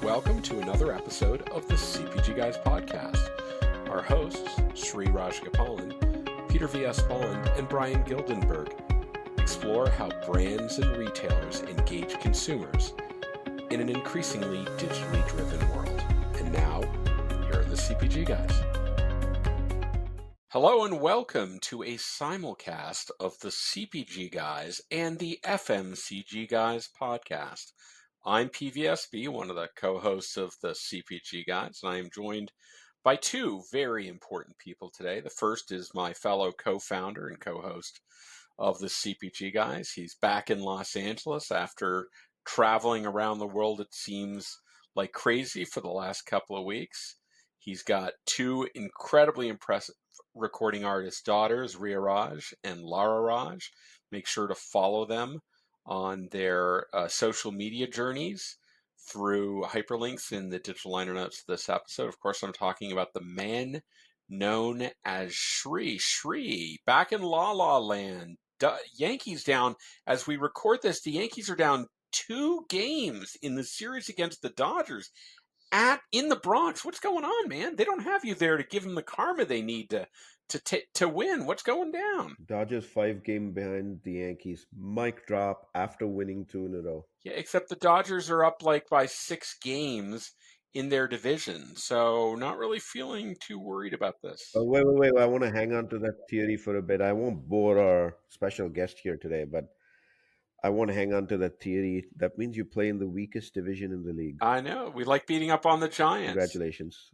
welcome to another episode of the CPG Guys podcast. Our hosts, Sri Rajgopalan, Peter V.S. Bond, and Brian Gildenberg, explore how brands and retailers engage consumers in an increasingly digitally driven world. And now, here are the CPG Guys. Hello and welcome to a simulcast of the CPG Guys and the FMCG Guys podcast. I'm PVSB, one of the co-hosts of the CPG Guys, and I am joined by two very important people today. The first is my fellow co-founder and co-host of the CPG Guys. He's back in Los Angeles after traveling around the world, it seems like crazy, for the last couple of weeks. He's got two incredibly impressive recording artist daughters, Ria Raj and Lara Raj. Make sure to follow them on their social media journeys through hyperlinks in the digital liner notes of this episode. Of course, I'm talking about the man known as Sri. Sri, back in La La Land. Yankees down. As we record this, the Yankees are down 2 games in the series against the Dodgers in the Bronx. What's going on, man? They don't have you there to give them the karma they need to win. What's going down? Dodgers 5-game behind the Yankees. Mic drop after winning 2 in a row. Yeah, except the Dodgers are up by 6 games in their division. So not really feeling too worried about this. Wait. I want to hang on to that theory for a bit. I won't bore our special guest here today, but I want to hang on to that theory. That means you play in the weakest division in the league. I know. We like beating up on the Giants. Congratulations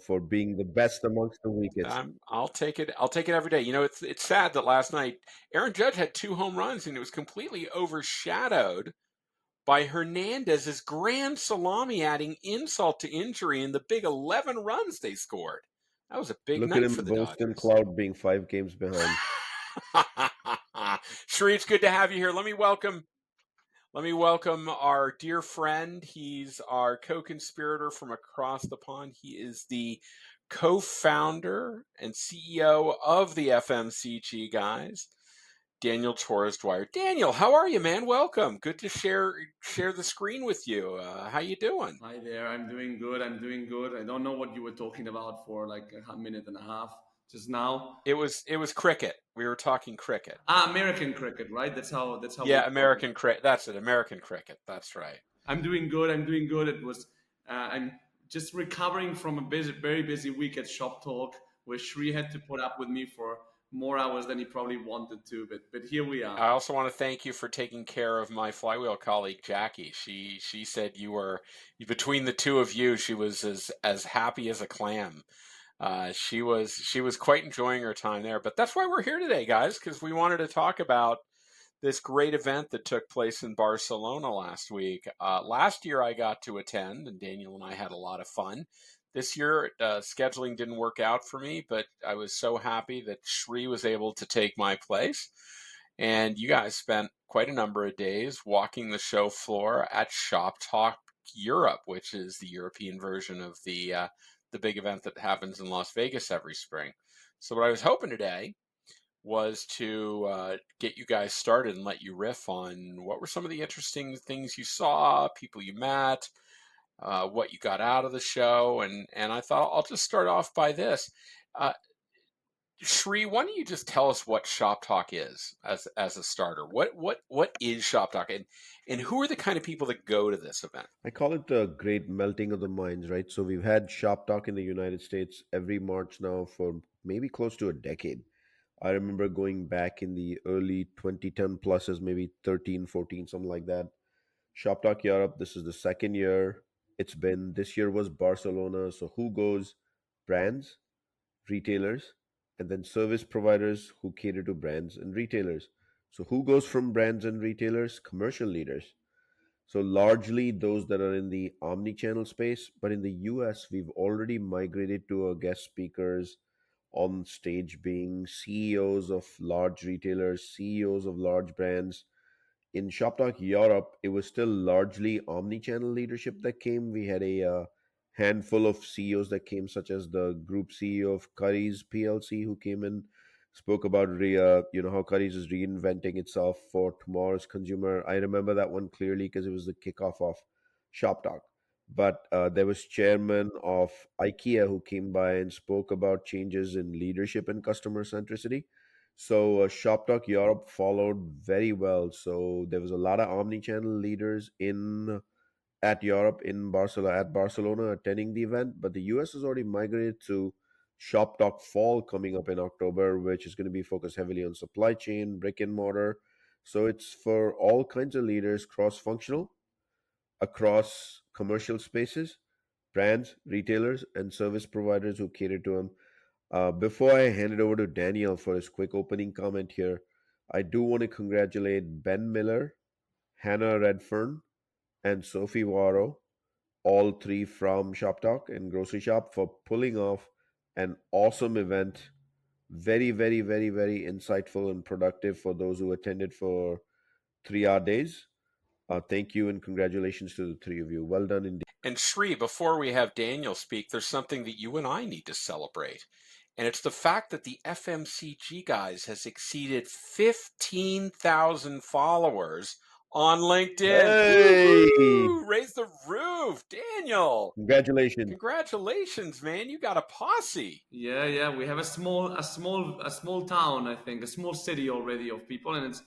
for being the best amongst the weakest. I'll take it. I'll take it every day. You know, it's sad that last night Aaron Judge had 2 home runs and it was completely overshadowed by Hernandez's grand salami, adding insult to injury in the big 11 runs they scored. That was a big night for the Dodgers. Look at him boast in cloud being 5 games behind. Sri, it's good to have you here. Let me welcome our dear friend. He's our co-conspirator from across the pond. He is the co-founder and CEO of the FMCG Guys, Daniel Torres Dwyer. Daniel, how are you, man? Welcome. Good to share the screen with you. How you doing? Hi there. I'm doing good. I don't know what you were talking about for like a minute and a half just now. It was cricket. We were talking cricket. American cricket, right? That's how. Yeah, American cricket. That's it. American cricket. That's right. I'm doing good. It was. I'm just recovering from a very busy week at Shoptalk, where Sri had to put up with me for more hours than he probably wanted to, but here we are. I also want to thank you for taking care of my flywheel colleague Jackie. She said between the two of you, she was as happy as a clam. She was quite enjoying her time there. But that's why we're here today, guys, because we wanted to talk about this great event that took place in Barcelona last week. Last year I got to attend, and Daniel and I had a lot of fun. This year, scheduling didn't work out for me, but I was so happy that Sri was able to take my place. And you guys spent quite a number of days walking the show floor at Shoptalk Europe, which is the European version of the big event that happens in Las Vegas every spring. So what I was hoping today was to get you guys started and let you riff on what were some of the interesting things you saw, people you met, what you got out of the show, and I thought I'll just start off by this. Sri, why don't you just tell us what Shoptalk is as a starter? What is Shoptalk, and who are the kind of people that go to this event? I call it the great melting of the minds, right? So we've had Shoptalk in the United States every March now for maybe close to a decade. I remember going back in the early 2010 pluses, maybe 13, 14, something like that. Shoptalk Europe, this is the second year it's been. This year was Barcelona. So who goes? Brands, retailers, and then service providers who cater to brands and retailers. So who goes from brands and retailers? Commercial leaders. So largely those that are in the omni-channel space, but in the US, we've already migrated to our guest speakers on stage being CEOs of large retailers, CEOs of large brands. In Shoptalk Europe, it was still largely omni-channel leadership that came. We had a handful of CEOs that came, such as the group CEO of Currys PLC, who came in, spoke about how Currys is reinventing itself for tomorrow's consumer. I remember that one clearly because it was the kickoff of Shoptalk. but there was chairman of IKEA who came by and spoke about changes in leadership and customer centricity. So Shop Talk Europe followed very well. So there was a lot of omni-channel leaders in at Europe in Barcelona at Barcelona attending the event, but the US has already migrated to Shop Talk Fall coming up in October, which is going to be focused heavily on supply chain, brick and mortar. So it's for all kinds of leaders, cross-functional, across commercial spaces, brands, retailers, and service providers who cater to them. Before I hand it over to Daniel for his quick opening comment here, I do want to congratulate Ben Miller, Hannah Redfern, and Sophie Waro, all three from Shop Talk and Grocery Shop, for pulling off an awesome event. Very, very, very, very insightful and productive for those who attended for 3 hour days. Thank you and congratulations to the three of you. Well done indeed. And Sri, before we have Daniel speak, there's something that you and I need to celebrate. And it's the fact that the FMCG Guys has exceeded 15,000 followers on LinkedIn. Hey, Woohoo! Raise the roof. Daniel, congratulations. congratulations, man. You got a posse. Yeah. We have a small town, I think, a small city already of people, and it's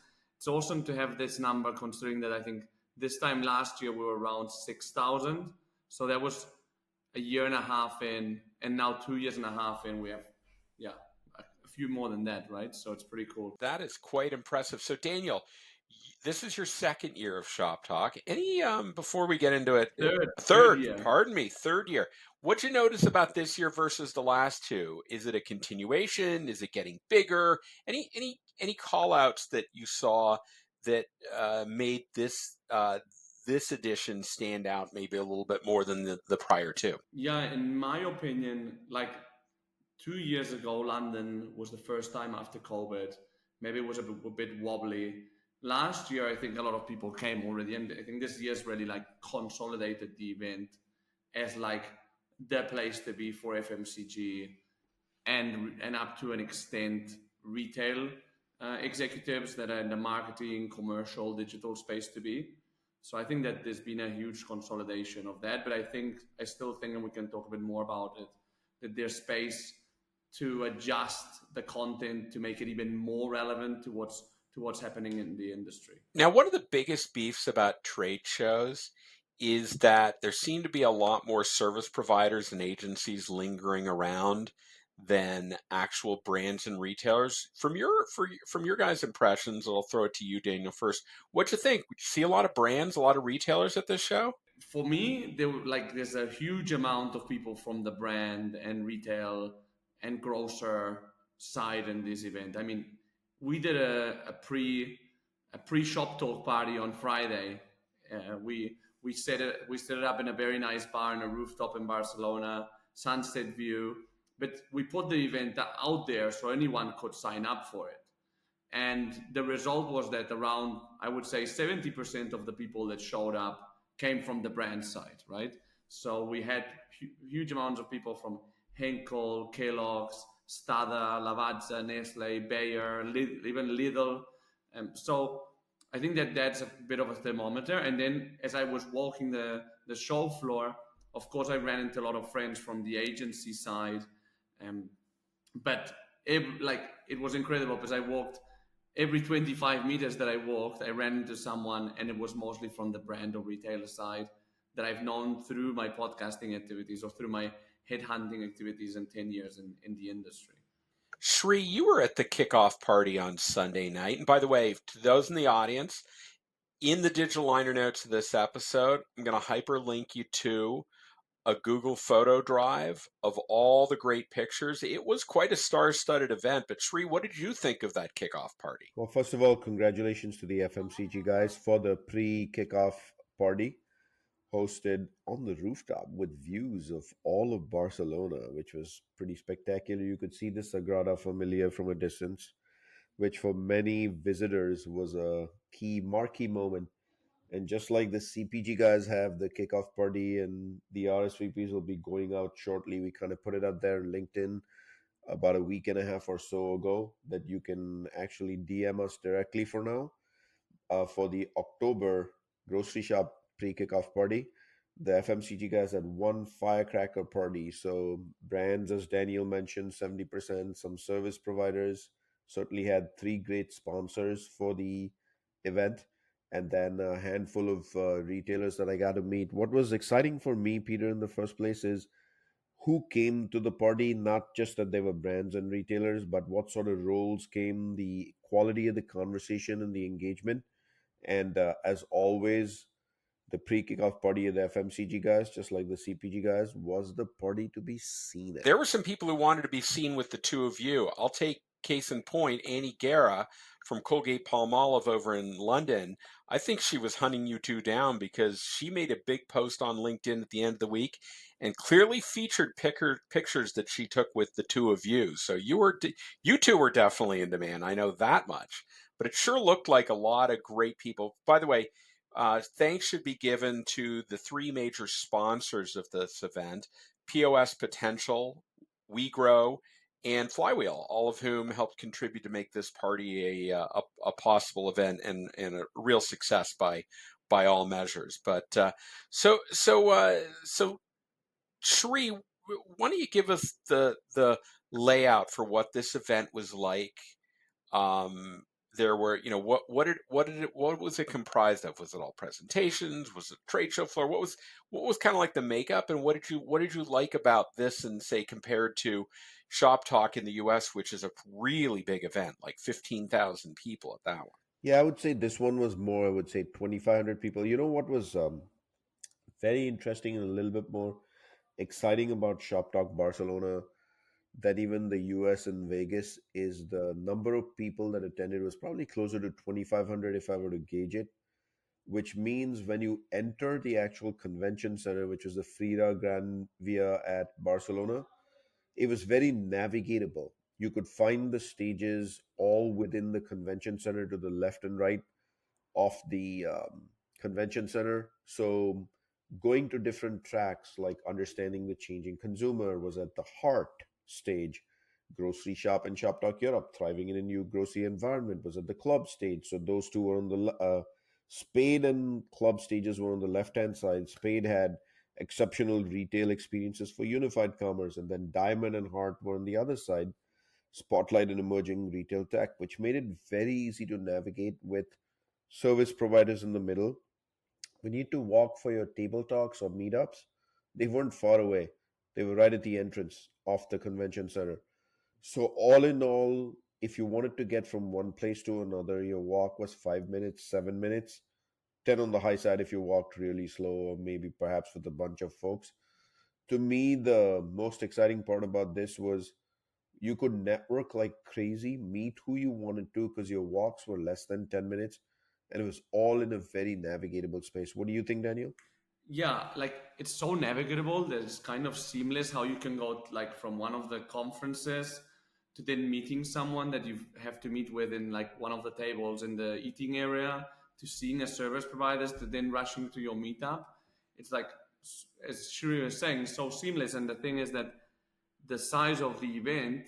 awesome to have this number. Considering that I think this time last year we were around 6,000, so that was a year and a half in, and now 2 years and a half in, we have yeah a few more than that, right? So it's pretty cool. That is quite impressive. So, Daniel, this is your second year of Shop Talk. Any before we get into it, Third year. pardon me, third year. What'd you notice about this year versus the last two? Is it a continuation? Is it getting bigger? Any call outs that you saw that made this edition stand out maybe a little bit more than the prior two? Yeah, in my opinion, like 2 years ago, London was the first time after COVID. Maybe it was a bit wobbly. Last year, I think a lot of people came already, and I think this year's really like consolidated the event as like the place to be for FMCG and up to an extent retail executives that are in the marketing, commercial, digital space to be. So I think that there's been a huge consolidation of that, but I still think, and we can talk a bit more about it, that there's space to adjust the content to make it even more relevant to what's happening in the industry. Now, one of the biggest beefs about trade shows is that there seem to be a lot more service providers and agencies lingering around than actual brands and retailers. From your guys' impressions, I'll throw it to you, Daniel, first. What you think? Would you see a lot of brands, a lot of retailers at this show? For me, there's a huge amount of people from the brand and retail and grocer side in this event. I mean, we did a pre shop talk party on Friday. We set it up in a very nice bar in a rooftop in Barcelona, sunset view. But we put the event out there so anyone could sign up for it. And the result was that around, I would say, 70% of the people that showed up came from the brand side, right? So we had huge amounts of people from Henkel, Kellogg's, Stada, Lavazza, Nestle, Bayer, even Lidl. So I think that that's a bit of a thermometer. And then as I was walking the show floor, of course, I ran into a lot of friends from the agency side. Um, but it was incredible because I walked every 25 meters that I walked, I ran into someone, and it was mostly from the brand or retailer side that I've known through my podcasting activities or through my headhunting activities in 10 years in the industry. Shri, you were at the kickoff party on Sunday night. And by the way, to those in the audience, in the digital liner notes of this episode, I'm going to hyperlink you to a Google photo drive of all the great pictures. It was quite a star-studded event. But Shri, what did you think of that kickoff party? Well, first of all, congratulations to the FMCG guys for the pre kickoff party hosted on the rooftop with views of all of Barcelona, which was pretty spectacular. You could see the Sagrada Familia from a distance, which for many visitors was a key marquee moment. And just like the CPG guys have the kickoff party and the RSVPs will be going out shortly, we kind of put it up there on LinkedIn about a week and a half or so ago that you can actually DM us directly for now for the October grocery shop pre kickoff party. The FMCG guys had one firecracker party. So brands, as Daniel mentioned, 70%. Some service providers certainly had three great sponsors for the event, and then a handful of retailers that I got to meet. What was exciting for me, Peter, in the first place, is who came to the party, not just that they were brands and retailers, but what sort of roles came, the quality of the conversation and the engagement. And as always, the pre-kickoff party of the FMCG guys, just like the CPG guys, was the party to be seen at. There were some people who wanted to be seen with the two of you. I'll take case in point, Annie Guerra from Colgate Palmolive over in London. I think she was hunting you two down because she made a big post on LinkedIn at the end of the week and clearly featured pictures that she took with the two of you. So you two were definitely in demand. I know that much. But it sure looked like a lot of great people. By the way, thanks should be given to the three major sponsors of this event: POS Potential, WeGrow, and Flywheel, all of whom helped contribute to make this party a possible event and a real success by all measures. But so Shri, why don't you give us the layout for what this event was like? Um, there were, what was it comprised of? Was it all presentations? Was it trade show floor? What was kind of like the makeup, and what did you like about this, and say compared to Shop Talk in the U.S., which is a really big event, like 15,000 people at that one. Yeah, I would say this one was more, I would say 2,500 people. You know what was very interesting and a little bit more exciting about Shop Talk Barcelona that even the US and Vegas is the number of people that attended was probably closer to 2,500 if I were to gauge it, which means when you enter the actual convention center, which is the Frida Gran Via at Barcelona, it was very navigatable. You could find the stages all within the convention center to the left and right of the convention center. So going to different tracks, like understanding the changing consumer, was at the heart stage. Grocery Shop and Shoptalk Europe, thriving in a new grocery environment, was at the club stage. So those two were on the Spade and club stages were on the left hand side. Spade had exceptional retail experiences for unified commerce, and then Diamond and Heart were on the other side, spotlight and emerging retail tech, which made it very easy to navigate with service providers in the middle. When you need to walk for your table talks or meetups, they weren't far away. They were right at the entrance of the convention center. So, all in all, if you wanted to get from one place to another, your walk was 5 minutes, 7 minutes, 10 on the high side if you walked really slow, or maybe perhaps with a bunch of folks. To me, the most exciting part about this was you could network like crazy, meet who you wanted to, because your walks were less than 10 minutes, and it was all in a very navigatable space. What do you think, Daniel? Yeah, like it's so navigable that it's kind of seamless how you can go like from one of the conferences to then meeting someone that you have to meet with in like one of the tables in the eating area, to seeing a service providers, to then rushing to your meetup. It's like, as Shuri was saying, so seamless. And the thing is that the size of the event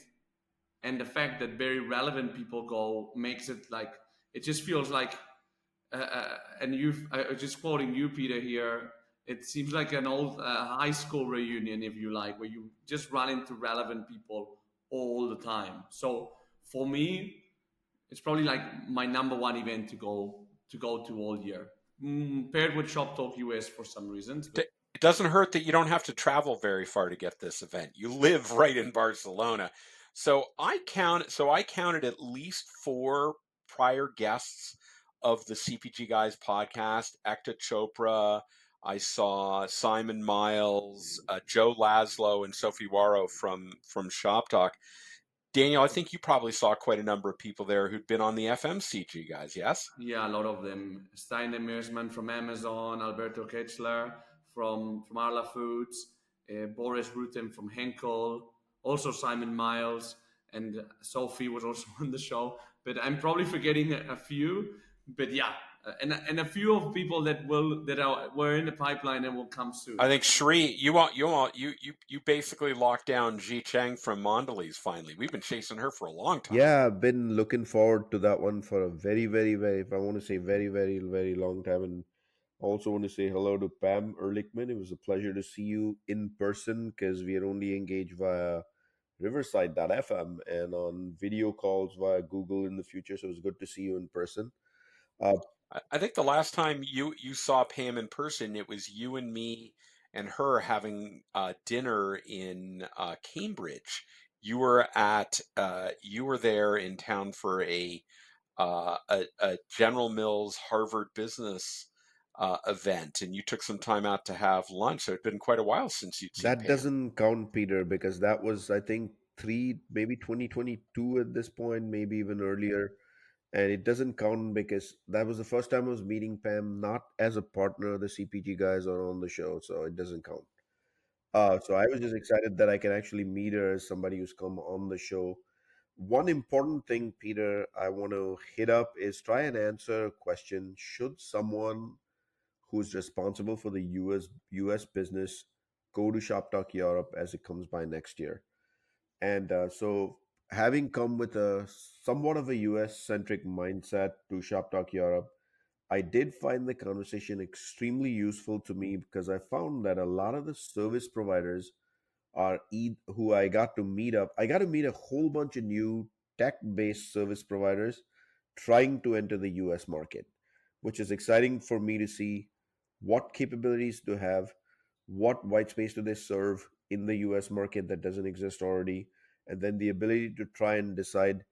and the fact that very relevant people go makes it like, it just feels like and you, just quoting you, Peter, here, it seems like an old high school reunion, if you like, where you just run into relevant people all the time. So for me, it's probably like my number one event to go to all year, paired with Shop Talk US for some reasons. But It doesn't hurt that you don't have to travel very far to get this event. You live right in Barcelona. So I counted at least four prior guests of the CPG Guys podcast: Ekta Chopra. I saw Simon Miles, Joe Laszlo, and Sophie Waro from Shop Talk. Daniel, I think you probably saw quite a number of people there who'd been on the FMCG Guys. Yes. yeah, a lot of them. Steiner Meersman from Amazon, Alberto Ketchler from Arla Foods, Boris Rutten from Henkel, also Simon Miles, and Sophie was also on the show. But I'm probably forgetting a few. But yeah, and a few of people were in the pipeline and will come I soon. think Shri, you basically locked down Ji Cheng from Mondelez finally. We've been chasing her for a long time. Yeah, I've been looking forward to that one for a very, very, very, if I want to say very, very, very long time. And Also, want to say hello to Pam Ehrlichman. It was a pleasure to see you in person because we are only engaged via Riverside.fm and on video calls via Google in the future. So it was good to see you in person. Uh, I think the last time you saw Pam in person, it was you and me and her having dinner in Cambridge. You were there in town for a General Mills Harvard Business event, and you took some time out to have lunch. So it'd been quite a while since you'd seen that Pam. doesn't count, Peter, because that was, I think, maybe 2022 at this point, maybe even earlier. And it doesn't count because that was the first time I was meeting Pam, not as a partner of the CPG guys or on the show. So it doesn't count. So I was just excited that I can actually meet her as somebody who's come on the show. One important thing, Peter, I want to hit up is try and answer a question. Should someone who's responsible for the US business go to Shoptalk Europe as it comes by next year? And so, having come with a somewhat of a US centric mindset to Shoptalk Europe, I did find the conversation extremely useful to me because I found that a lot of the service providers who I got to meet up. I got to meet a whole bunch of new tech-based service providers trying to enter the US market, which is exciting for me to see what capabilities do have, what white space do they serve in the US market that doesn't exist already, and then the ability to try and decide,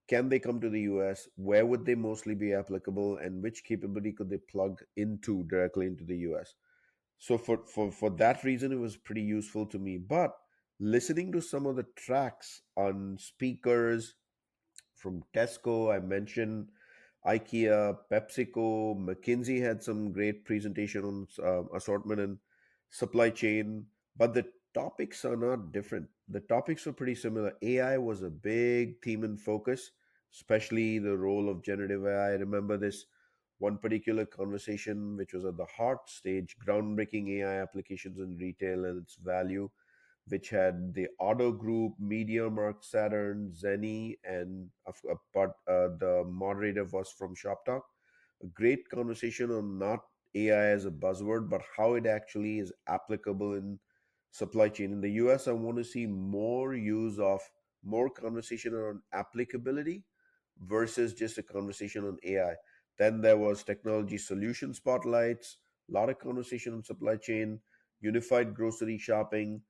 can they come to the US, where would they mostly be applicable, and which capability could they plug into directly into the US. So for that reason, it was pretty useful to me. But listening to some of the tracks on speakers from Tesco, I mentioned IKEA, PepsiCo, McKinsey had some great presentation on assortment and supply chain, but the topics are not different. The topics are pretty similar. AI was a big theme and focus, especially the role of generative AI. I remember this one particular conversation, which was at the heart stage, groundbreaking AI applications in retail and its value, which had the Auto Group, MediaMarkt, Saturn, Zenny, and the moderator was from ShopTalk. A great conversation on not AI as a buzzword, but how it actually is applicable in supply chain. In the US, I want to see more conversation around applicability versus just a conversation on AI. Then there was technology solution spotlights, a lot of conversation on supply chain, unified grocery shopping,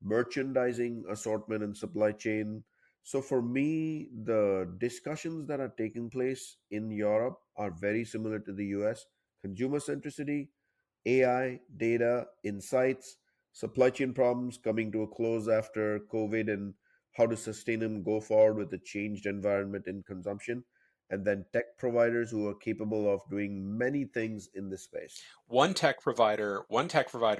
merchandising, assortment, and supply chain. So for me, the discussions that are taking place in Europe are very similar to the US. Consumer centricity, AI, data, insights, supply chain problems coming to a close after COVID, and how to sustain them go forward with the changed environment in consumption, and then tech providers who are capable of doing many things in this space. One tech provider,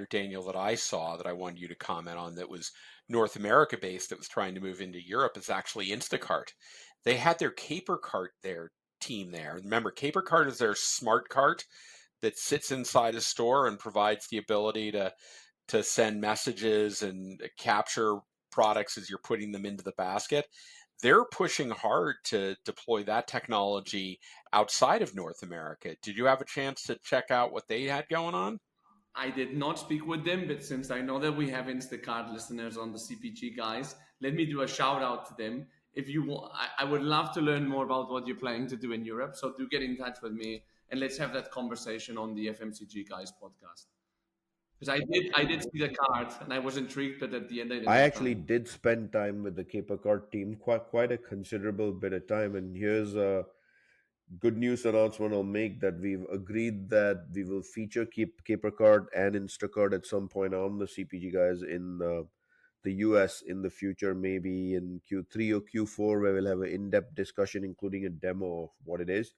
Daniel, that I saw that I wanted you to comment on that was North America based that was trying to move into Europe is actually Instacart. They had their Caper Cart their team there. Remember, Caper Cart is their smart cart that sits inside a store and provides the ability to send messages and capture products as you're putting them into the basket. They're pushing hard to deploy that technology outside of North America. Did you have a chance to check out what they had going on? I did not speak with them, but since I know that we have Instacart listeners on the CPG guys, let me do a shout out to them. If you want, I would love to learn more about what you're planning to do in Europe. So do get in touch with me and let's have that conversation on the FMCG guys podcast. Because I did see the card and I was intrigued, but at the end I didn't I have actually time. did spend time with the Cape Cod team, quite a considerable bit of time. And here's a good news announcement I'll make, that we've agreed that we will feature Cape Cod and Instacart at some point on the CPG guys in the US in the future, maybe in Q3 or Q4, where we'll have an in-depth discussion, including a demo of what it is.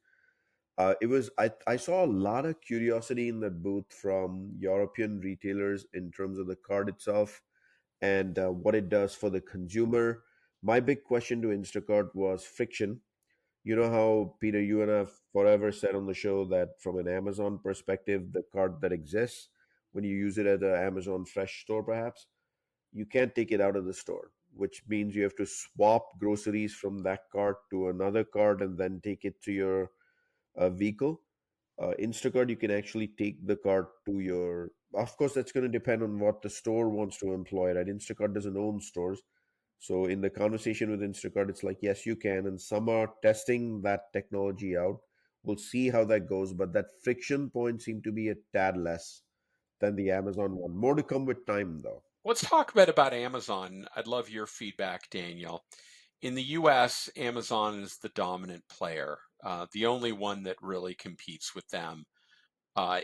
I saw a lot of curiosity in that booth from European retailers in terms of the card itself and what it does for the consumer. My big question to Instacart was friction. You know how, Peter, you and I have forever said on the show that from an Amazon perspective, the cart that exists, when you use it at the Amazon Fresh store, perhaps, you can't take it out of the store, which means you have to swap groceries from that cart to another cart and then take it to your vehicle. Instacart, you can actually take the cart to your. Of course, that's going to depend on what the store wants to employ, right? Instacart doesn't own stores. So in the conversation with Instacart, it's like, yes, you can. And some are testing that technology out. We'll see how that goes. But that friction point seemed to be a tad less than the Amazon one. More to come with time, though. Let's talk a bit about Amazon. I'd love your feedback, Daniel. In the US, Amazon is the dominant player. The only one that really competes with them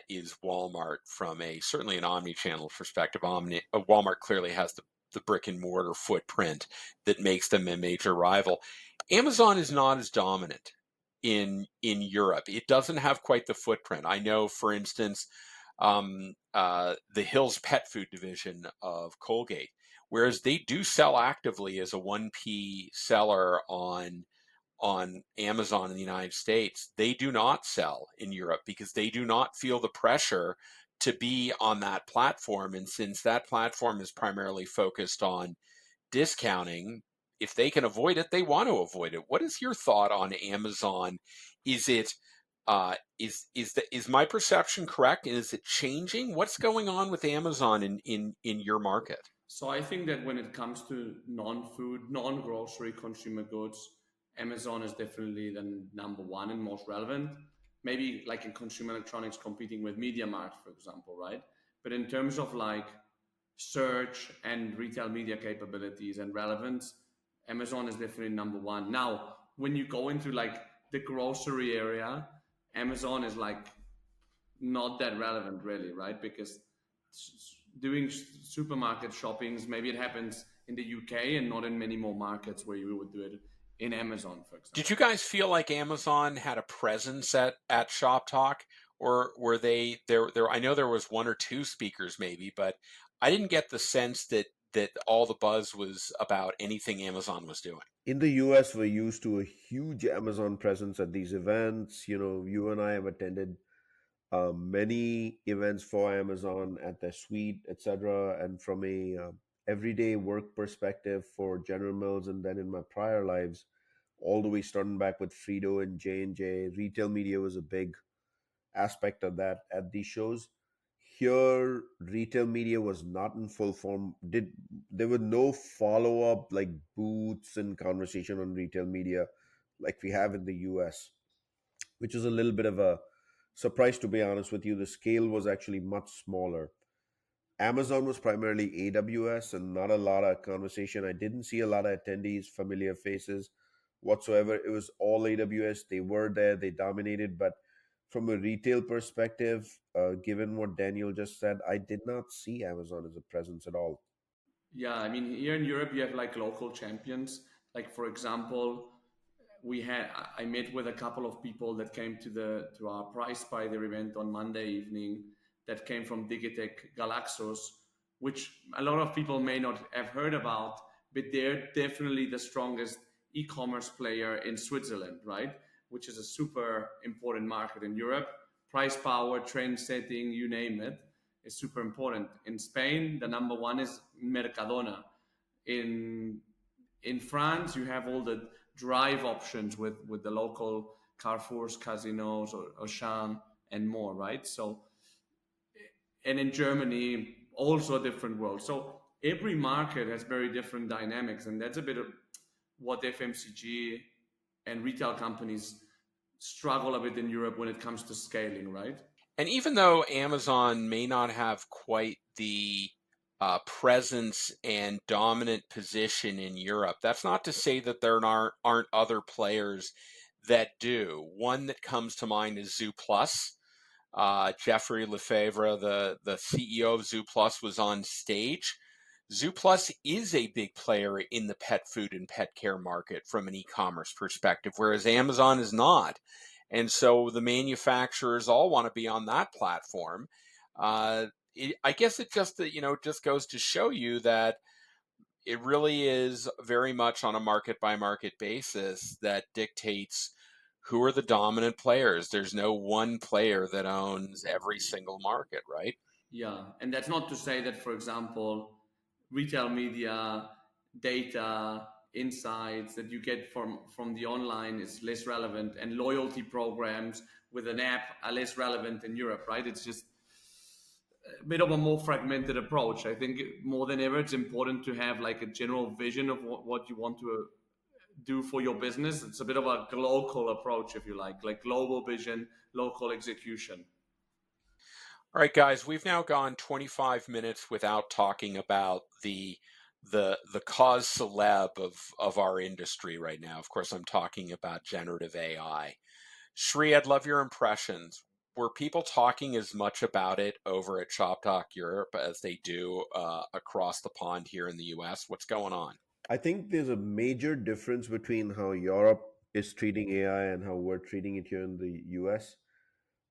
is Walmart from a certainly an omni-channel perspective. Walmart clearly has the brick and mortar footprint that makes them a major rival. Amazon is not as dominant in Europe. It doesn't have quite the footprint. I know, for instance, the Hills Pet Food division of Colgate, whereas they do sell actively as a 1P seller on Amazon in the United States, they do not sell in Europe because they do not feel the pressure to be on that platform. And since that platform is primarily focused on discounting, if they can avoid it, they want to avoid it. What is your thought on Amazon? Is it is my perception correct? Is it changing? What's going on with Amazon in your market? So I think that when it comes to non-food, non-grocery consumer goods, Amazon is definitely the number one and most relevant. Maybe like in consumer electronics competing with MediaMarkt, for example, right? But in terms of like search and retail media capabilities and relevance, Amazon is definitely number one. Now, when you go into like the grocery area, Amazon is like not that relevant really, right? Because doing supermarket shoppings, maybe it happens in the UK and not in many more markets where you would do it in Amazon, for Did example. you guys feel like Amazon had a presence at Shop Talk, or were they there? I know there was one or two speakers maybe, but I didn't get the sense that all the buzz was about anything Amazon was doing. In the US, we're used to a huge Amazon presence at these events. You and I have attended many events for Amazon at their suite, etc. And from a everyday work perspective for General Mills, and then in my prior lives, all the way starting back with Frito and J&J, retail media was a big aspect of that at these shows. Here, retail media was not in full form. Did There were no follow up like booths and conversation on retail media like we have in the US, which is a little bit of a surprise, to be honest with you. The scale was actually much smaller. Amazon was primarily AWS and not a lot of conversation. I didn't see a lot of attendees, familiar faces whatsoever. It was all AWS. They were there, they dominated. But from a retail perspective, given what Daniel just said, I did not see Amazon as a presence at all. Yeah, I mean, here in Europe, you have like local champions. Like, for example, I met with a couple of people that came to our Price Spider event on Monday evening that came from Digitech Galaxos, which a lot of people may not have heard about, but they're definitely the strongest e-commerce player in Switzerland, right? Which is a super important market in Europe. Price power, trend setting, you name it, is super important. In Spain, the number one is Mercadona. In in France, you have all the drive options with the local Carrefours, Casinos, or Auchan, and more, right? So, and in Germany, also a different world. So every market has very different dynamics, and that's a bit of what FMCG and retail companies struggle a bit in Europe when it comes to scaling, right? And even though Amazon may not have quite the presence and dominant position in Europe, that's not to say that there aren't other players that do. One that comes to mind is Zooplus. Jeffrey Lefevre, the CEO of Zooplus, was on stage. Zooplus is a big player in the pet food and pet care market from an e-commerce perspective, whereas Amazon is not. And so the manufacturers all want to be on that platform. I guess it just goes to show you that it really is very much on a market by market basis that dictates who are the dominant players. There's no one player that owns every single market, right? Yeah, and that's not to say that, for example, retail media, data, insights that you get from the online is less relevant, and loyalty programs with an app are less relevant in Europe, right? It's just a bit of a more fragmented approach. I think more than ever, it's important to have like a general vision of what you want to do for your business. It's a bit of a global approach, if you like global vision, local execution. All right, guys, we've now gone 25 minutes without talking about the cause celeb of our industry right now. Of course, I'm talking about generative AI. Sri, I'd love your impressions. Were people talking as much about it over at Shoptalk Europe as they do across the pond here in the US? What's going on? I think there's a major difference between how Europe is treating AI and how we're treating it here in the US.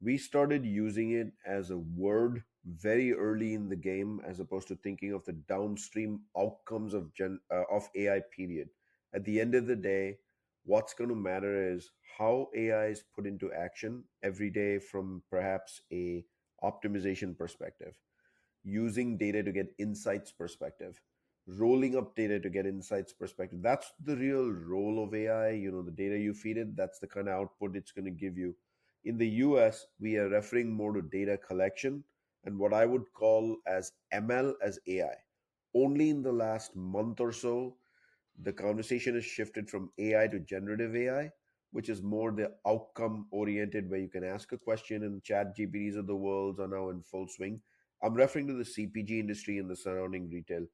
We started using it as a word very early in the game, as opposed to thinking of the downstream outcomes of AI. Period. At the end of the day, what's going to matter is how AI is put into action every day from perhaps a optimization perspective, using data to get insights perspective, rolling up data to get insights perspective. That's the real role of AI. The data you feed it, that's the kind of output it's going to give you. In the US, we are referring more to data collection and what I would call as ML as AI. Only in the last month or so, the conversation has shifted from AI to generative AI, which is more the outcome oriented, where you can ask a question and chat GPTs of the world are now in full swing. I'm referring to the CPG industry and the surrounding retail.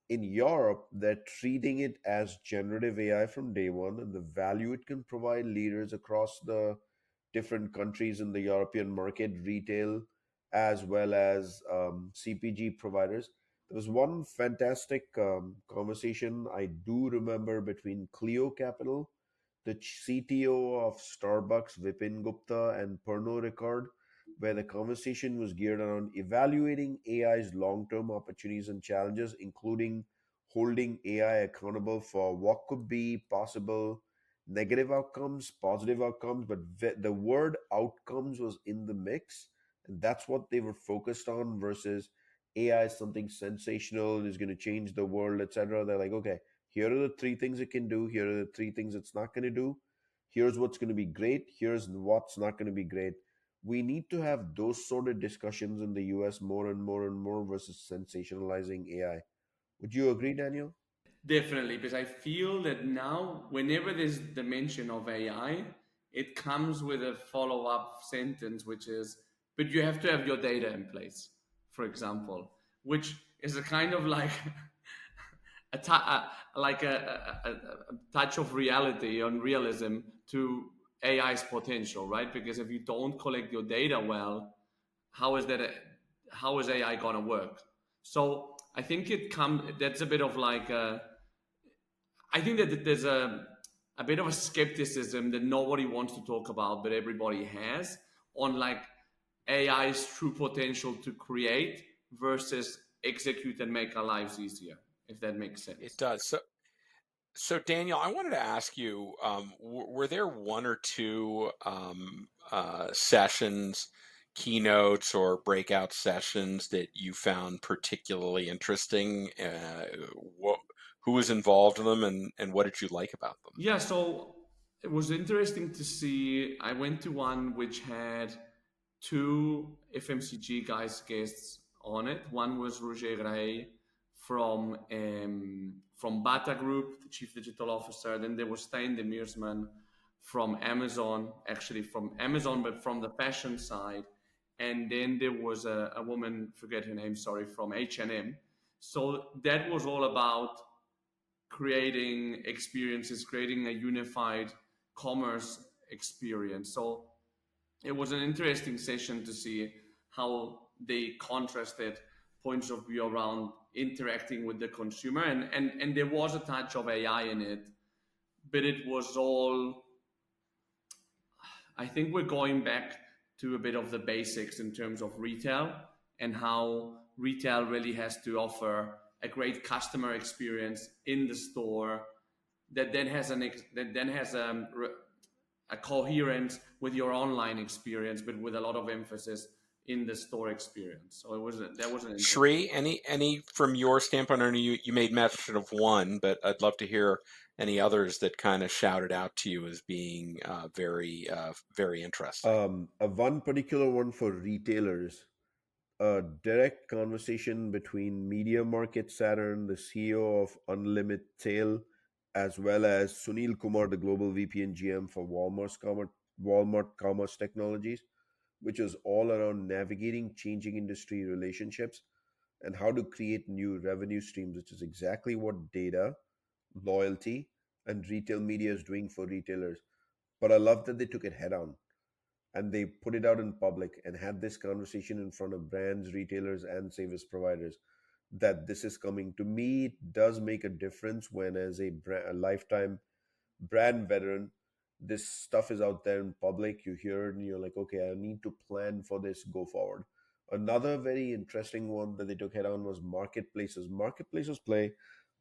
In Europe, they're treating it as generative AI from day one, and the value it can provide leaders across the different countries in the European market, retail, as well as CPG providers. There was one fantastic conversation I do remember between Clio Capital, the CTO of Starbucks, Vipin Gupta, and Pernod Ricard, where the conversation was geared around evaluating AI's long term opportunities and challenges, including holding AI accountable for what could be possible negative outcomes, positive outcomes, but the word outcomes was in the mix. And that's what they were focused on versus AI is something sensational, is going to change the world, etc. They're like, okay, here are the three things it can do. Here are the three things it's not going to do. Here's what's going to be great. Here's what's not going to be great. We need to have those sort of discussions in the US more and more and more versus sensationalizing AI. Would you agree, Daniel? Definitely, because I feel that now, whenever there's the mention of AI, it comes with a follow up sentence, which is, but you have to have your data in place, for example, which is a kind of like a touch of reality on realism to AI's potential, right? Because if you don't collect your data well, how is that? How is AI gonna work? So I think it comes. That's a bit of like a, I think that there's a bit of a skepticism that nobody wants to talk about, but everybody has on like AI's true potential to create versus execute and make our lives easier, if that makes It sense. does. So Daniel, I wanted to ask you, were there one or two sessions, keynotes, or breakout sessions that you found particularly interesting? What, who was involved in them, and what did you like about them? Yeah, so it was interesting to see. I went to one which had two FMCG guys guests on it. One was Roger Gray from Bata Group, the chief digital officer. Then there was Stein de Meersman from Amazon, actually from Amazon, but from the fashion side. And then there was a woman, forget her name, sorry, from H&M. So that was all about creating experiences, creating a unified commerce experience. So it was an interesting session to see how they contrasted points of view around interacting with the consumer, and there was a touch of AI in it, but it was all, I think we're going back to a bit of the basics in terms of retail and how retail really has to offer a great customer experience in the store that then has a coherence with your online experience, but with a lot of emphasis in the store experience. So that was an interesting Shri, one. any from your standpoint? I know you made mention of one, but I'd love to hear any others that kind of shouted out to you as being very interesting. One particular one for retailers, a direct conversation between Media Market Saturn, the CEO of Unlimited Sale, as well as Sunil Kumar, the global VP and GM for Walmart Commerce Technologies, which is all around navigating changing industry relationships and how to create new revenue streams, which is exactly what data, loyalty, and retail media is doing for retailers. But I love that they took it head on and they put it out in public and had this conversation in front of brands, retailers, and service providers that this is coming. To me, it does make a difference when, as a lifetime brand veteran, this stuff is out there in public. You hear it and you're like, okay, I need to plan for this, go forward. Another very interesting one that they took head on was marketplaces. Marketplaces play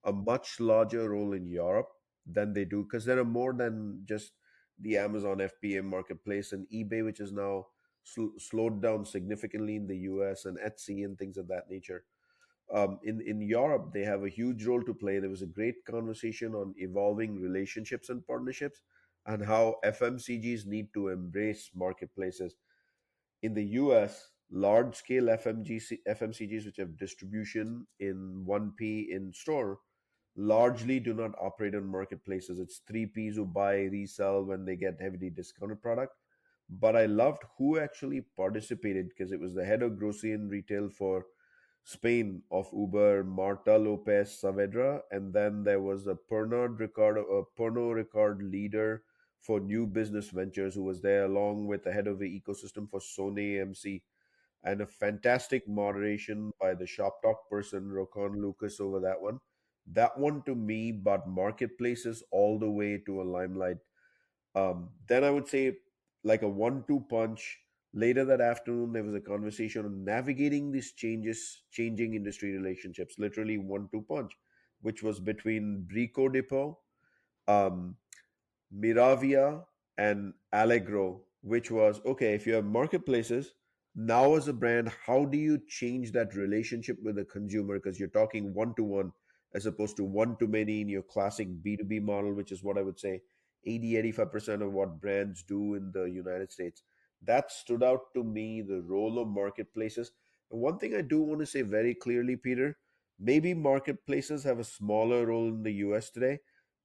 a much larger role in Europe than they do because there are more than just the Amazon FBA marketplace and eBay, which is now slowed down significantly in the US, and Etsy and things of that nature. In Europe, they have a huge role to play. There was a great conversation on evolving relationships and partnerships and how FMCGs need to embrace marketplaces. In the US, large scale FMCGs, which have distribution in 1P in store, largely do not operate on marketplaces. It's 3Ps who buy, resell when they get heavily discounted product. But I loved who actually participated because it was the head of grocery and retail for Spain of Uber, Marta Lopez Saavedra, and then there was a Pernod Ricard leader for new business ventures who was there along with the head of the ecosystem for Sony MC, and a fantastic moderation by the shop talk person Rokon Lucas over that one. That one to me brought marketplaces all the way to a limelight. Then I would say, like a 1-2 punch. Later that afternoon, there was a conversation on navigating these changing industry relationships. Literally 1-2 punch, which was between Brico Depot, um, Miravia, and Allegro, which was okay, if you have marketplaces, now as a brand, how do you change that relationship with the consumer? Because you're talking one to one as opposed to one to many in your classic B2B model, which is what I would say 80-85% of what brands do in the United States. That stood out to me, the role of marketplaces. And one thing I do want to say very clearly, Peter, maybe marketplaces have a smaller role in the US today.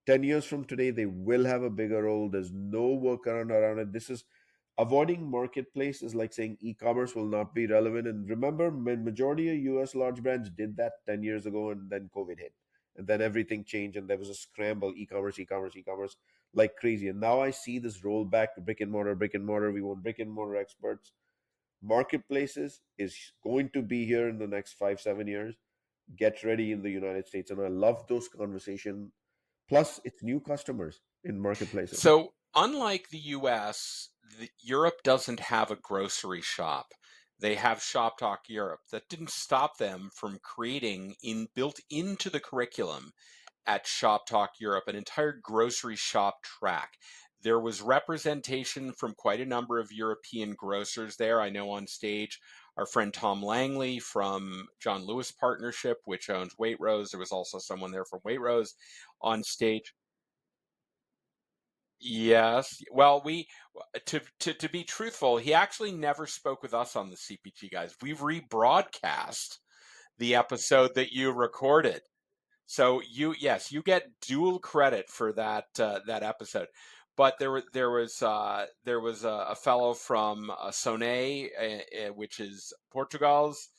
10 years from today, they will have a bigger role. There's no workaround around it. This is avoiding marketplace is like saying e-commerce will not be relevant. And remember, majority of US large brands did that 10 years ago, and then COVID hit. And then everything changed and there was a scramble, e-commerce, e-commerce, e-commerce, like crazy. And now I see this roll back to brick and mortar, brick and mortar. We want brick and mortar experts. Marketplaces is going to be here in the next 5-7 years. Get ready in the United States. And I love those conversations. Plus, it's new customers in marketplaces. So, unlike the US, Europe doesn't have a grocery shop. They have Shoptalk Europe. That didn't stop them from creating built into the curriculum at Shoptalk Europe an entire grocery shop track. There was representation from quite a number of European grocers there. I know on stage our friend Tom Langley from John Lewis Partnership, which owns Waitrose. There was also someone there from Waitrose on stage. Yes. Well, we to be truthful, he actually never spoke with us on the CPG guys. We rebroadcast the episode that you recorded. So you get dual credit for that episode. But there was a fellow from Soné, which is Portugal's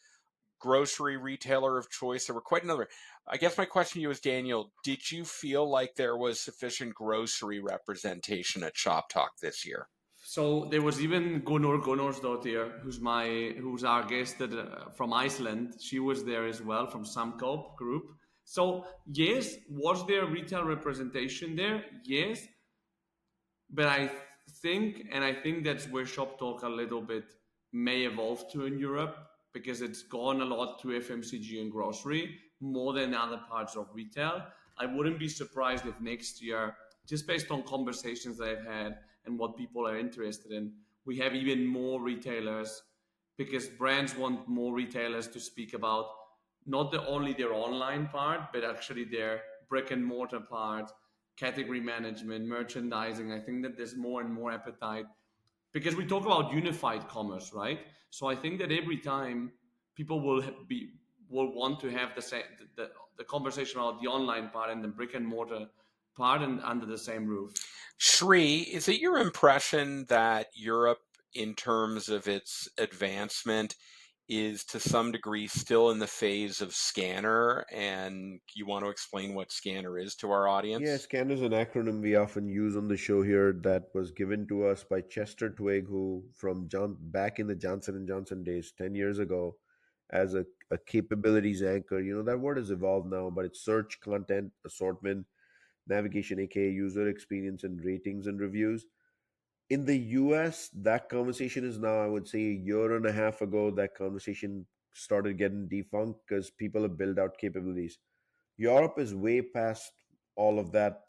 grocery retailer of choice. There were quite another. I guess my question to you is, Daniel, did you feel like there was sufficient grocery representation at Shop Talk this year? So there was even Gunnar Gunnarsdottir, who's our guest from Iceland. She was there as well from Samcoop Group. So yes, was there retail representation there? Yes, but I think that's where Shop Talk a little bit may evolve to in Europe, because it's gone a lot to FMCG and grocery more than other parts of retail. I wouldn't be surprised if next year, just based on conversations that I've had and what people are interested in, we have even more retailers because brands want more retailers to speak about not only their online part, but actually their brick and mortar part, category management, merchandising. I think that there's more and more appetite because we talk about unified commerce, right? So I think that every time people will want to have the same the conversation about the online part and the brick and mortar part and under the same roof. Sri, is it your impression that Europe, in terms of its advancement, is to some degree still in the phase of scanner? And you want to explain what scanner is to our Yeah, audience? SCAN is an acronym we often use on the show here that was given to us by Chester Twigg, who from back in the Johnson and Johnson days, 10 years ago, as a capabilities anchor. You know that word has evolved now, but it's search, content, assortment, navigation, aka user experience, and ratings and reviews. In the US, that conversation is now, I would say, a year and a half ago, that conversation started getting defunct because people have built out capabilities. Europe is way past all of that.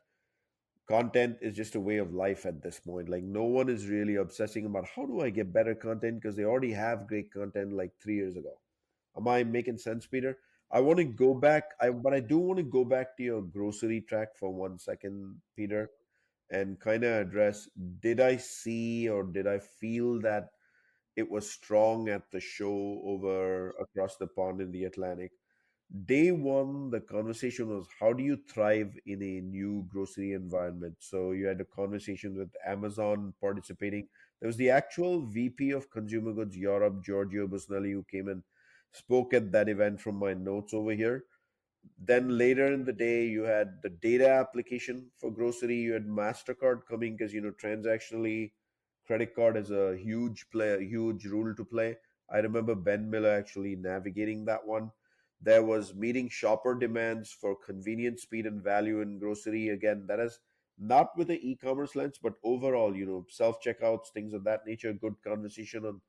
Content is just a way of life at this point. Like, no one is really obsessing about how do I get better content because they already have great content like 3 years ago. Am I making sense, Peter? I want to go back, but I do want to go back to your grocery track for 1 second, Peter, and kind of address, did I see or did I feel that it was strong at the show over across the pond in the Atlantic? Day one, the conversation was how do you thrive in a new grocery environment? So you had a conversation with Amazon participating. There was the actual VP of Consumer Goods Europe, Giorgio Busnelli, who came and spoke at that event from my notes over here. Then later in the day, you had the data application for grocery. You had MasterCard coming because, transactionally, credit card is a huge play, a huge rule to play. I remember Ben Miller actually navigating that one. There was meeting shopper demands for convenience, speed, and value in grocery. Again, that is not with the e-commerce lens, but overall, self-checkouts, things of that nature. Good conversation on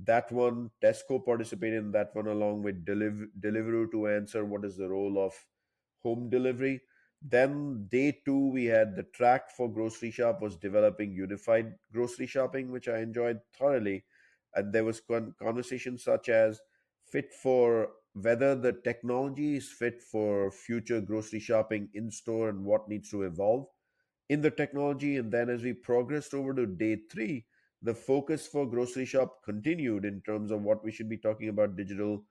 that one. Tesco participated in that one along with Deliveroo to answer what is the role of home delivery. Then day two, we had the track for grocery shop was developing unified grocery shopping, which I enjoyed thoroughly. And there was conversations such as fit for whether the technology is fit for future grocery shopping in store and what needs to evolve in the technology. And then as we progressed over to day three, the focus for grocery shop continued in terms of what we should be talking about digital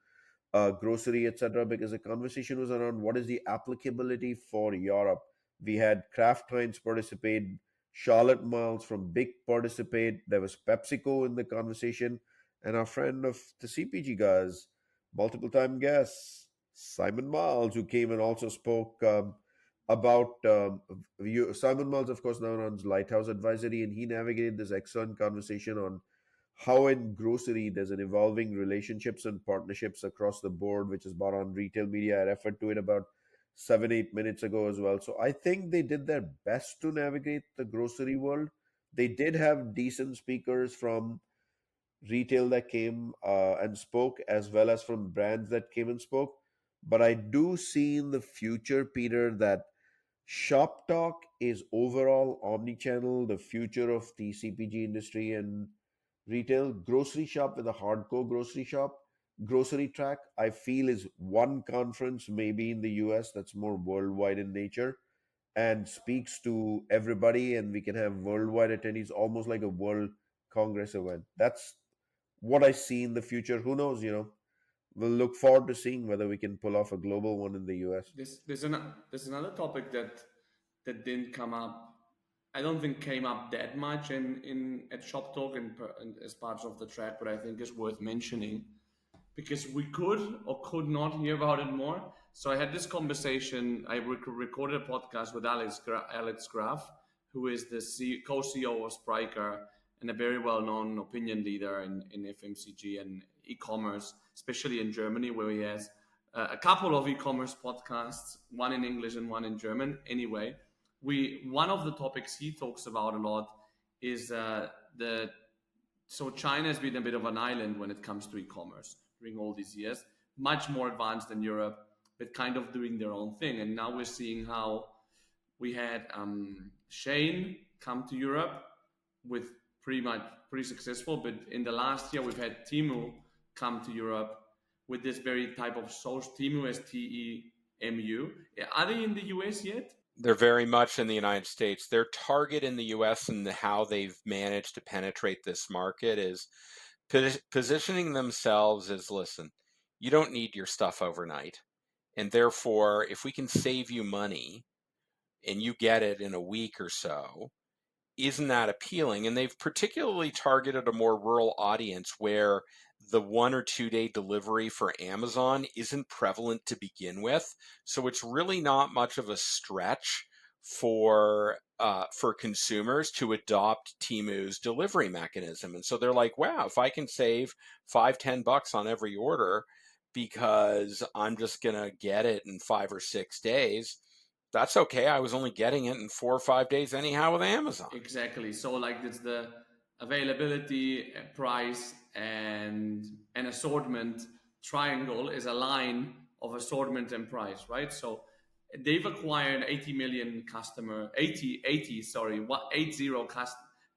grocery, etc. Because the conversation was around what is the applicability for Europe. We had Kraft Heinz participate, Charlotte Miles from Big participate. There was PepsiCo in the conversation, and our friend of the CPG guys, multiple time guest Simon Miles, who came and also spoke about Simon Miles, of course, now runs Lighthouse Advisory, and he navigated this excellent conversation on how in grocery there's an evolving relationships and partnerships across the board, which is brought on retail media. I referred to it about 7 8 minutes ago as well. So I think they did their best to navigate the grocery world. They did have decent speakers from retail that came and spoke, as well as from brands that came and spoke. But I do see in the future, Peter, that Shop Talk is overall omni-channel, the future of the CPG industry and retail. Grocery shop with a hardcore grocery shop, grocery track, I feel is one conference maybe in the US that's more worldwide in nature and speaks to everybody, and we can have worldwide attendees, almost like a world congress event. That's what I see in the future. Who knows, we'll look forward to seeing whether we can pull off a global one in the US. There's another topic that didn't come up. I don't think came up that much in at Shop Talk and as part of the track, but I think is worth mentioning because we could or could not hear about it more. So I had this conversation. I recorded a podcast with Alex Graf, who is the co-CEO of Spryker and a very well-known opinion leader in FMCG and e-commerce, especially in Germany, where he has a couple of e-commerce podcasts, one in English and one in German. Anyway, one of the topics he talks about a lot is the so China has been a bit of an island when it comes to e-commerce during all these years, much more advanced than Europe, but kind of doing their own thing. And now we're seeing how we had Shane come to Europe with pretty successful. But in the last year, we've had Timu come to Europe with this very type of social Temu, STEMU. Are they in the US yet? They're very much in the United States. Their target in the US and how they've managed to penetrate this market is positioning themselves as, listen, you don't need your stuff overnight. And therefore, if we can save you money and you get it in a week or so, isn't that appealing? And they've particularly targeted a more rural audience where the 1 or 2 day delivery for Amazon isn't prevalent to begin with. So it's really not much of a stretch for consumers to adopt Temu's delivery mechanism. And so they're like, wow, if I can save $5-10 on every order because I'm just gonna get it in 5 or 6 days, that's okay. I was only getting it in 4 or 5 days anyhow with Amazon. Exactly. So like it's the availability, price, and an assortment triangle is a line of assortment and price, right? So they've acquired 80 million customer, 80, sorry, 80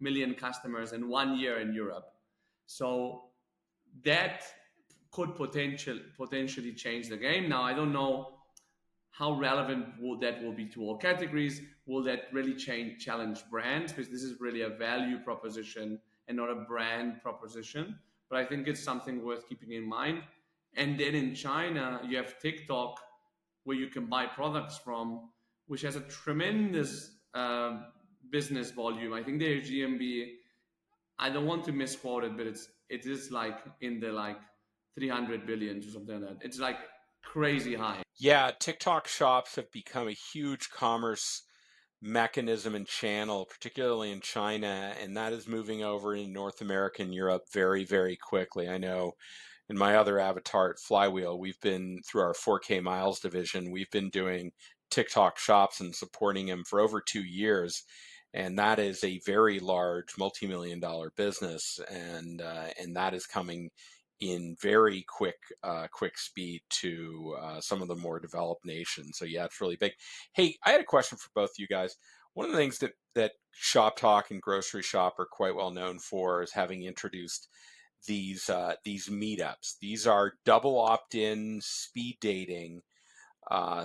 million customers in 1 year in Europe. So that could potentially change the game. Now I don't know how relevant that will be to all categories. Will that really challenge brands? Because this is really a value proposition and not a brand proposition. But I think it's something worth keeping in mind. And then in China, you have TikTok, where you can buy products from, which has a tremendous business volume. I think their GMV, I don't want to misquote it, but it is like in the like 300 billion or something like that. It's like crazy high. Yeah, TikTok shops have become a huge commerce mechanism and channel, particularly in China, and that is moving over in North America and Europe very, very quickly. I know in my other avatar at Flywheel, we've been through our 4K Miles division, we've been doing TikTok shops and supporting them for over 2 years. And that is a very large multi-million-dollar business, and that is coming in very quick speed to some of the more developed nations. So yeah, it's really big. Hey, I had a question for both you guys. One of the things that Shoptalk and Grocery Shop are quite well known for is having introduced these meetups. These are double opt-in speed dating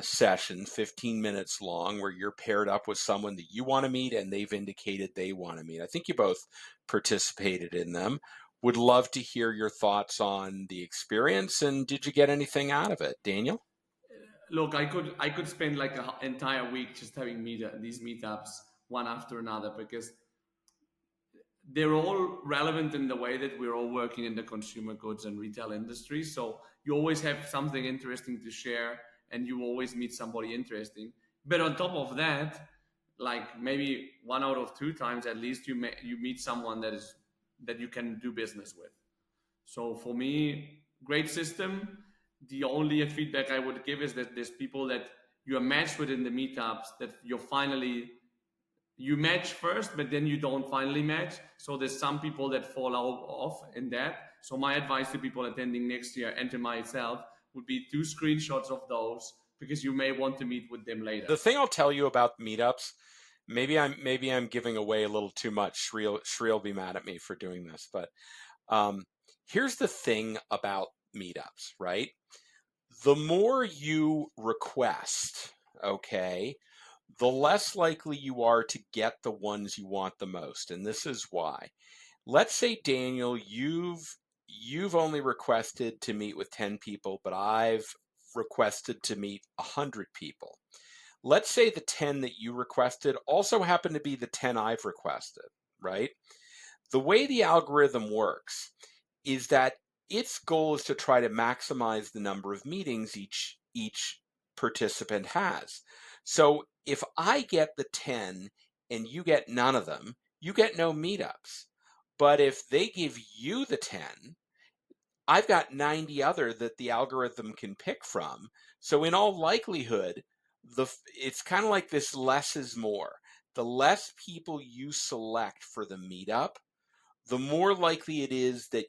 session, 15 minutes long, where you're paired up with someone that you want to meet and they've indicated they want to meet. I think you both participated in them. Would love to hear your thoughts on the experience, and did you get anything out of it, Daniel? Look, I could spend like an entire week just having these meetups one after another, because they're all relevant in the way that we're all working in the consumer goods and retail industry. So you always have something interesting to share, and you always meet somebody interesting. But on top of that, like maybe 1 out of 2 times at least, you meet someone that you can do business with. So for me, great system. The only feedback I would give is that there's people that you are matched with in the meetups that you match first, but then you don't finally match. So there's some people that fall off in that. So my advice to people attending next year and to myself would be do screenshots of those, because you may want to meet with them later. The thing I'll tell you about meetups, maybe I'm giving away a little too much. Shri'll be mad at me for doing this, but here's the thing about meetups, right? The more you request, okay, the less likely you are to get the ones you want the most. And this is why. Let's say, Daniel, you've only requested to meet with 10 people, but I've requested to meet 100 people. Let's say the 10 that you requested also happen to be the 10 I've requested, right? The way the algorithm works is that its goal is to try to maximize the number of meetings each participant has. So if I get the 10 and you get none of them, you get no meetups. But if they give you the 10, I've got 90 other that the algorithm can pick from. So in all likelihood, it's kind of like this less is more. The less people you select for the meetup, the more likely it is that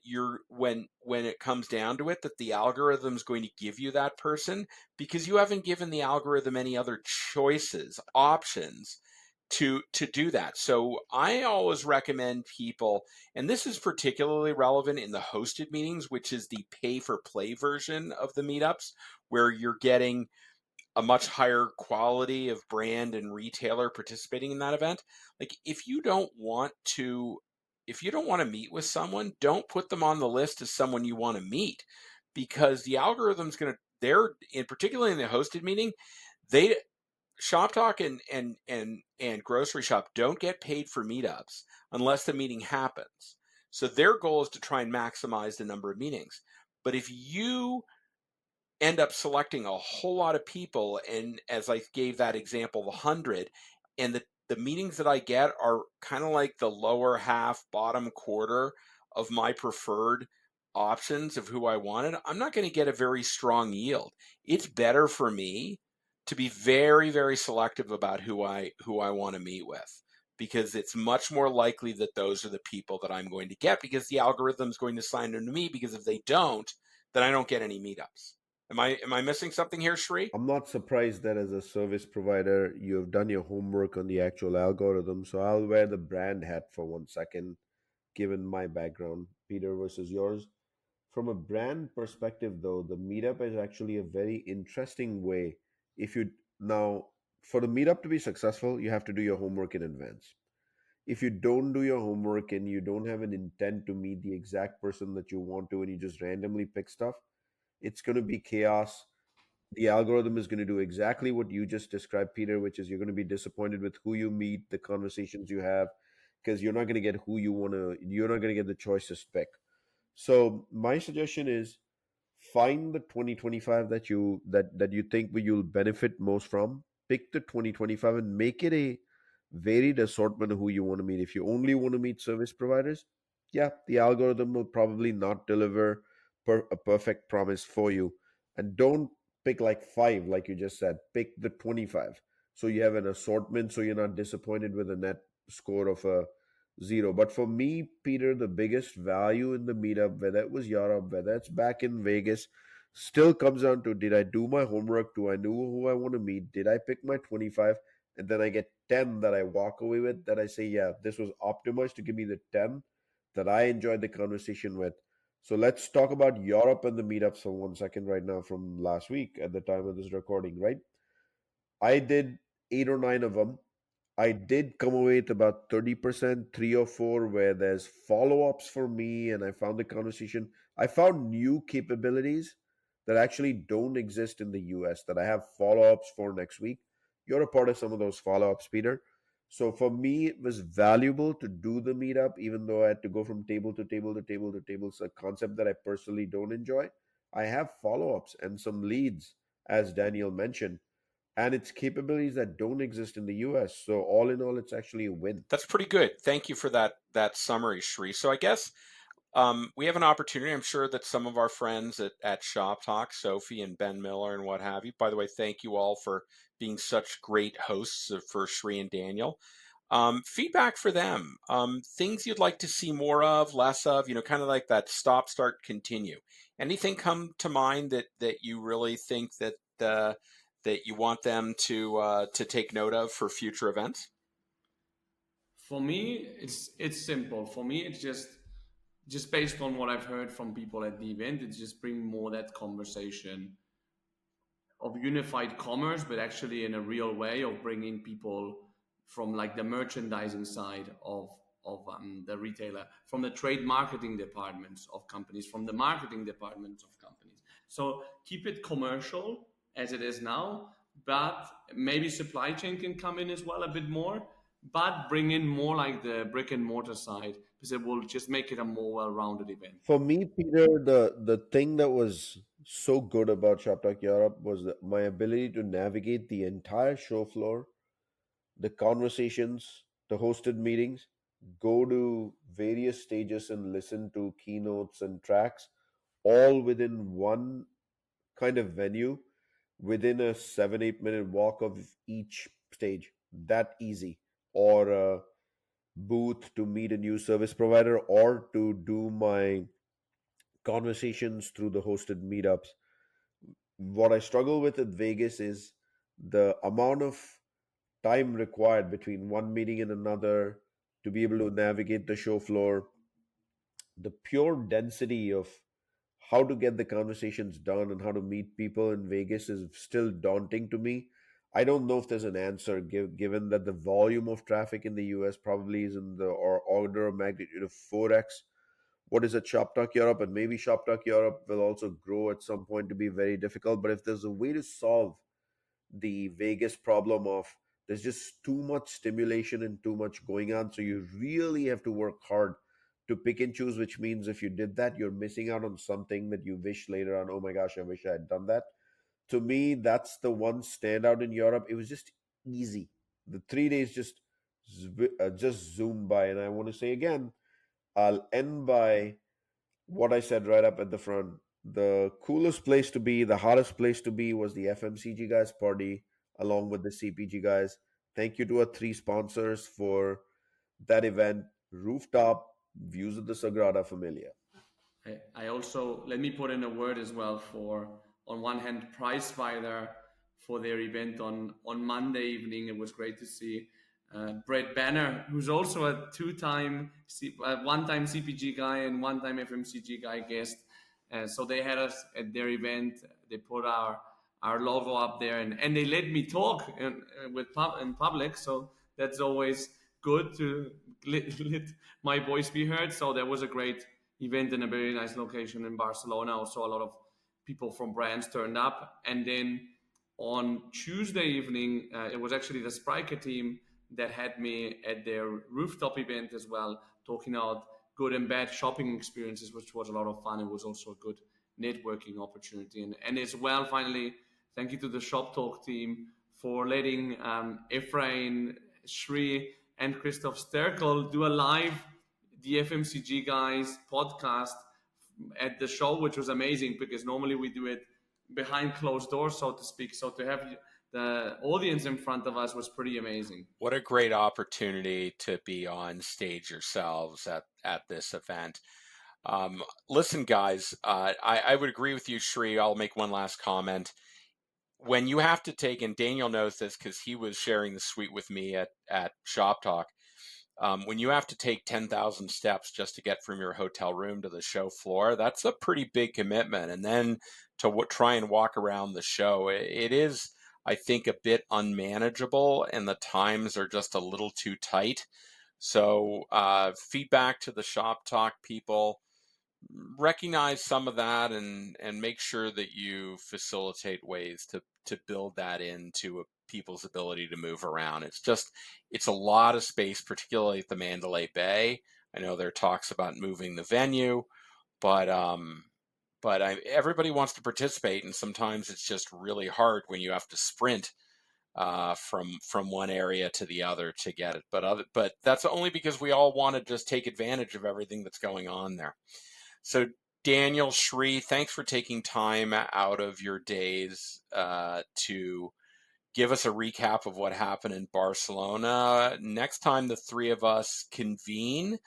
when it comes down to it, that the algorithm is going to give you that person, because you haven't given the algorithm any other choices, options to do that. So I always recommend people, and this is particularly relevant in the hosted meetings, which is the pay for play version of the meetups, where you're getting a much higher quality of brand and retailer participating in that event. Like if you don't want to meet with someone, don't put them on the list as someone you want to meet, because the algorithm's going to, they're in particularly in the hosted meeting, they Shop Talk and Grocery Shop don't get paid for meetups unless the meeting happens. So their goal is to try and maximize the number of meetings. But if you end up selecting a whole lot of people, and as I gave that example, 100, and the meetings that I get are kind of like the lower half, bottom quarter of my preferred options of who I wanted, I'm not going to get a very strong yield. It's better for me to be very, very selective about who I want to meet with, because it's much more likely that those are the people that I'm going to get, because the algorithm's going to assign them to me, because if they don't, then I don't get any meetups. Am I missing something here, Sri? I'm not surprised that as a service provider, you have done your homework on the actual algorithm. So I'll wear the brand hat for 1 second, given my background, Peter versus yours. From a brand perspective, though, the meetup is actually a very interesting way. If you now, for the meetup to be successful, you have to do your homework in advance. If you don't do your homework and you don't have an intent to meet the exact person that you want to, and you just randomly pick stuff, it's going to be chaos. The algorithm is going to do exactly what you just described, Peter, which is you're going to be disappointed with who you meet, the conversations you have, because you're not going to get who you want to, you're not going to get the choicest pick. So my suggestion is find the 2025 that you think you'll benefit most from. Pick the 2025 and make it a varied assortment of who you want to meet. If you only want to meet service providers, yeah, the algorithm will probably not deliver a perfect promise for you. And don't pick like five, like you just said. Pick the 25, so you have an assortment, so you're not disappointed with a net score of a zero. But for me, Peter, the biggest value in the meetup, whether it was Europe, whether it's back in Vegas, still comes down to, did I do my homework? Do I know who I want to meet? Did I pick my 25? And then I get 10 that I walk away with, that I say, yeah, this was optimized to give me the 10 that I enjoyed the conversation with. So let's talk about Europe and the meetups for 1 second right now from last week at the time of this recording, right? I did 8 or 9 of them. I did come away with about 30%, 3 or 4, where there's follow ups for me, and I found the conversation. I found new capabilities that actually don't exist in the US that I have follow ups for next week. You're a part of some of those follow ups, Peter. So for me, it was valuable to do the meetup, even though I had to go from table to table to table to table. It's a concept that I personally don't enjoy. I have follow ups and some leads, as Daniel mentioned, and it's capabilities that don't exist in the US. So all in all, it's actually a win. That's pretty good. Thank you for that summary, Sri. So I guess we have an opportunity. I'm sure that some of our friends at Shop Talk, Sophie and Ben Miller and what have you. By the way, thank you all for being such great hosts for Sri and Daniel. Feedback for them. Things you'd like to see more of, less of. Kind of like that stop, start, continue. Anything come to mind that you really think that you want them to take note of for future events? For me, it's simple. For me, it's just based on what I've heard from people at the event. It's just bring more that conversation of unified commerce, but actually in a real way of bringing people from like the merchandising side of the retailer, from the trade marketing departments of companies, from the marketing departments of companies. So keep it commercial as it is now, but maybe supply chain can come in as well a bit more, but bring in more like the brick and mortar side, because it will just make it a more well-rounded event. For me, Peter, the thing that was so good about Shoptalk Europe was my ability to navigate the entire show floor, the conversations, the hosted meetings, go to various stages and listen to keynotes and tracks, all within one kind of venue, within a 7 8 minute walk of each stage. That easy. Or a booth to meet a new service provider, or to do my conversations through the hosted meetups. What I struggle with at Vegas is the amount of time required between one meeting and another to be able to navigate the show floor, the pure density of how to get the conversations done and how to meet people in Vegas is still daunting to me. I don't know if there's an answer given that the volume of traffic in the US probably is in the order of magnitude of 4x what is at Shoptalk Europe, and maybe Shoptalk Europe will also grow at some point to be very difficult. But if there's a way to solve the Vegas problem of there's just too much stimulation and too much going on. So you really have to work hard to pick and choose, which means if you did that, you're missing out on something that you wish later on, oh my gosh, I wish I had done that. To me, that's the one standout in Europe. It was just easy. The 3 days just zoomed by. And I want to say again, I'll end by what I said right up at the front. The coolest place to be, the hottest place to be was the FMCG guys party along with the CPG guys. Thank you to our three sponsors for that event. Rooftop views of the Sagrada Familia. I also let me put in a word as well for on one hand Pricefighter for their event on Monday evening. It was great to see Brett Banner, who's also a one-time CPG guy and one-time FMCG guy guest. So they had us at their event. They put our logo up there and they let me talk in public. So that's always good to let my voice be heard. So there was a great event in a very nice location in Barcelona. Also, a lot of people from brands turned up. And then on Tuesday evening, it was actually the Spriker team that had me at their rooftop event as well, talking about good and bad shopping experiences, which was a lot of fun. It was also a good networking opportunity. And as well, finally, thank you to the Shoptalk team for letting Efrain, Sri, and Christoph Sterkel do a live the FMCG Guys podcast at the show, which was amazing because normally we do it behind closed doors, so to speak. So to have the audience in front of us was pretty amazing. What a great opportunity to be on stage yourselves at this event. Listen, guys, I would agree with you, Sri. I'll make one last comment. When you have to take, and Daniel knows this because he was sharing the suite with me at Shop Talk, when you have to take 10,000 steps just to get from your hotel room to the show floor, that's a pretty big commitment. And then to try and walk around the show, it is, I think, a bit unmanageable, and the times are just a little too tight. So feedback to the Shop Talk people, recognize some of that and make sure that you facilitate ways to build that into people's ability to move around. It's a lot of space, particularly at the Mandalay Bay. I know there are talks about moving the venue, but everybody wants to participate, and sometimes it's just really hard when you have to sprint from one area to the other to get it. But that's only because we all want to just take advantage of everything that's going on there. So Daniel, Sri, thanks for taking time out of your days to give us a recap of what happened in Barcelona. Next time the three of us convene,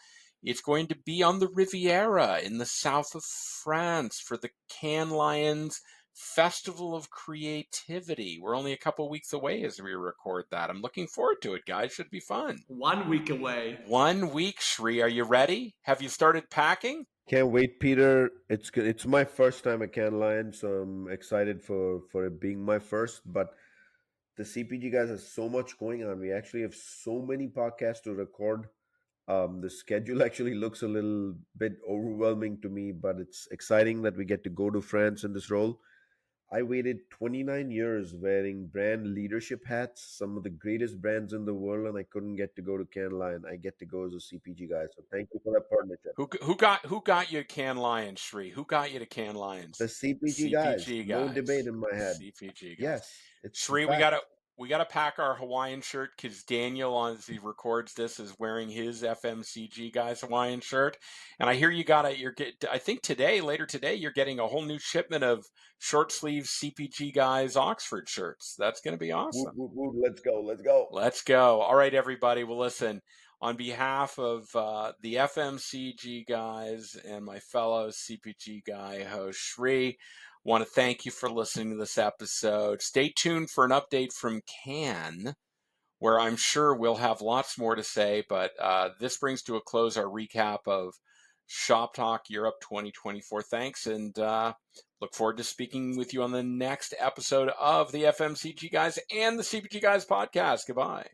it's going to be on the Riviera in the south of France for the Cannes Lions Festival of Creativity. We're only a couple weeks away as we record that. I'm looking forward to it, guys. Should be fun. 1 week away. 1 week, Sri. Are you ready? Have you started packing? Can't wait, Peter. It's my first time at Cannes Lions, so I'm excited for it being my first. But the CPG guys has so much going on. We actually have so many podcasts to record. The schedule actually looks a little bit overwhelming to me, but it's exciting that we get to go to France in this role. I waited 29 years wearing brand leadership hats, some of the greatest brands in the world, and I couldn't get to go to Cannes Lion. I get to go as a CPG guy, so thank you for that partnership. Who got you to Cannes Lions, Sri? Who got you to Cannes Lions? The CPG guys, CPG no guys. debate in my head. CPG guys. Yes, it's Sri, we gotta pack our Hawaiian shirt because Daniel, as he records this, is wearing his FMCG guys Hawaiian shirt, and I hear I think later today, you're getting a whole new shipment of short sleeve CPG guys Oxford shirts. That's gonna be awesome. Woot, woot, woot. Let's go. All right, everybody. Well, listen. On behalf of the FMCG guys and my fellow CPG guy host Sri, want to thank you for listening to this episode. Stay tuned for an update from Cannes, where I'm sure we'll have lots more to say. But this brings to a close our recap of Shoptalk Europe 2024. Thanks, and look forward to speaking with you on the next episode of the FMCG Guys and the CPG Guys podcast. Goodbye.